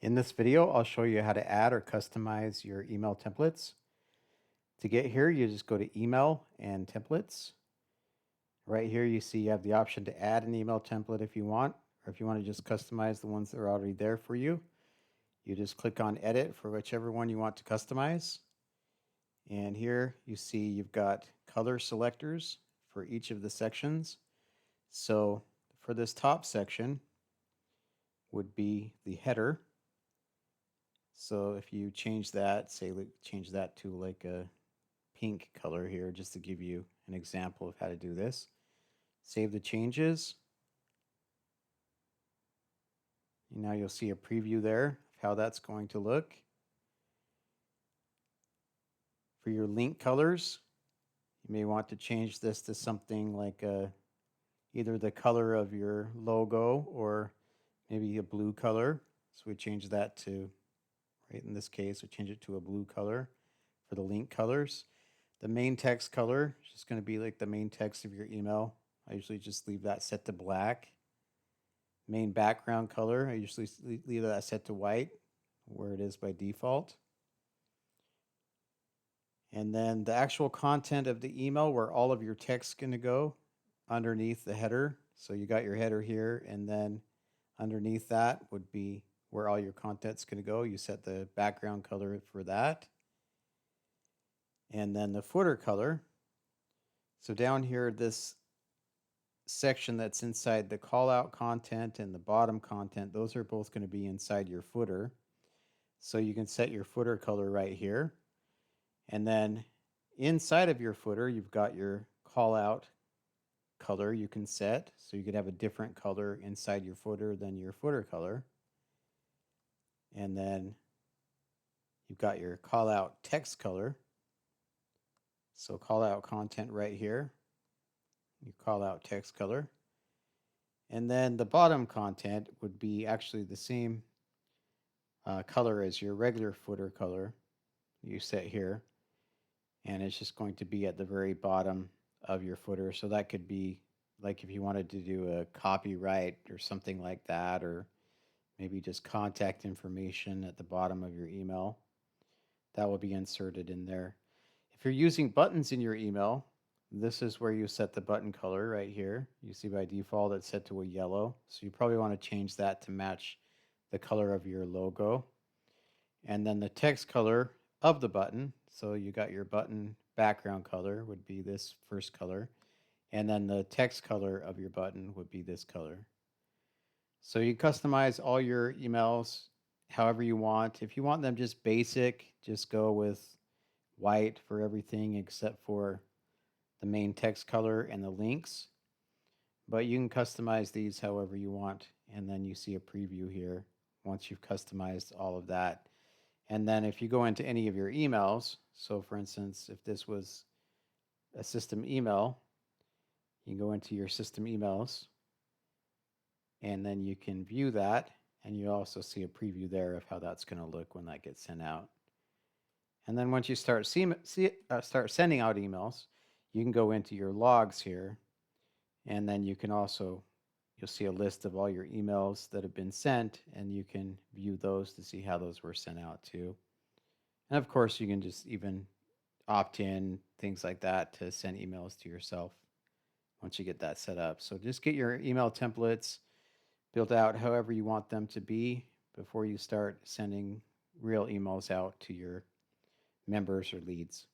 In this video, I'll show you how to add or customize your email templates. To get here, you just go to Email and Templates. Right here, you see you have the option to add an email template if you want, or if you want to just customize the ones that are already there for you. You just click on Edit for whichever one you want to customize. And here you see you've got color selectors for each of the sections. So for this top section would be the header. So if you change that, say change that to like a pink color here, just to give you an example of how to do this. Save the changes. And now you'll see a preview there of how that's going to look. For your link colors, you may want to change this to something like either the color of your logo or maybe a blue color. So we change that to, right in this case, we change it to a blue color for the link colors. The main text color is just going to be like the main text of your email. I usually just leave that set to black. Main background color, I usually leave that set to white, where it is by default. And then the actual content of the email, where all of your text is going to go underneath the header. So you got your header here, and then underneath that would be where all your content's going to go. You set the background color for that. And then the footer color. So down here, this section that's inside the call out content and the bottom content, those are both going to be inside your footer. So you can set your footer color right here. And then inside of your footer, you've got your call out color you can set. So you could have a different color inside your footer than your footer color. And then you've got your call out text color. So call out content right here. You call out text color. And then the bottom content would be actually the same color as your regular footer color you set here. And it's just going to be at the very bottom of your footer. So that could be like if you wanted to do a copyright or something like that, or maybe just contact information at the bottom of your email. That will be inserted in there. If you're using buttons in your email, this is where you set the button color right here. You see by default it's set to a yellow. So you probably want to change that to match the color of your logo. And then the text color of the button. So you got your button background color would be this first color. And then the text color of your button would be this color. So you customize all your emails however you want. If you want them just basic, just go with white for everything except for the main text color and the links. But you can customize these however you want. And then you see a preview here once you've customized all of that. And then if you go into any of your emails, so for instance, if this was a system email, you can go into your system emails and then you can view that, and you also see a preview there of how that's going to look when that gets sent out. And then once you start sending out emails, you can go into your logs here, and then you can also, you'll see a list of all your emails that have been sent, and you can view those to see how those were sent out too. And of course, you can just even opt in, things like that, to send emails to yourself once you get that set up. So just get your email templates built out however you want them to be before you start sending real emails out to your members or leads.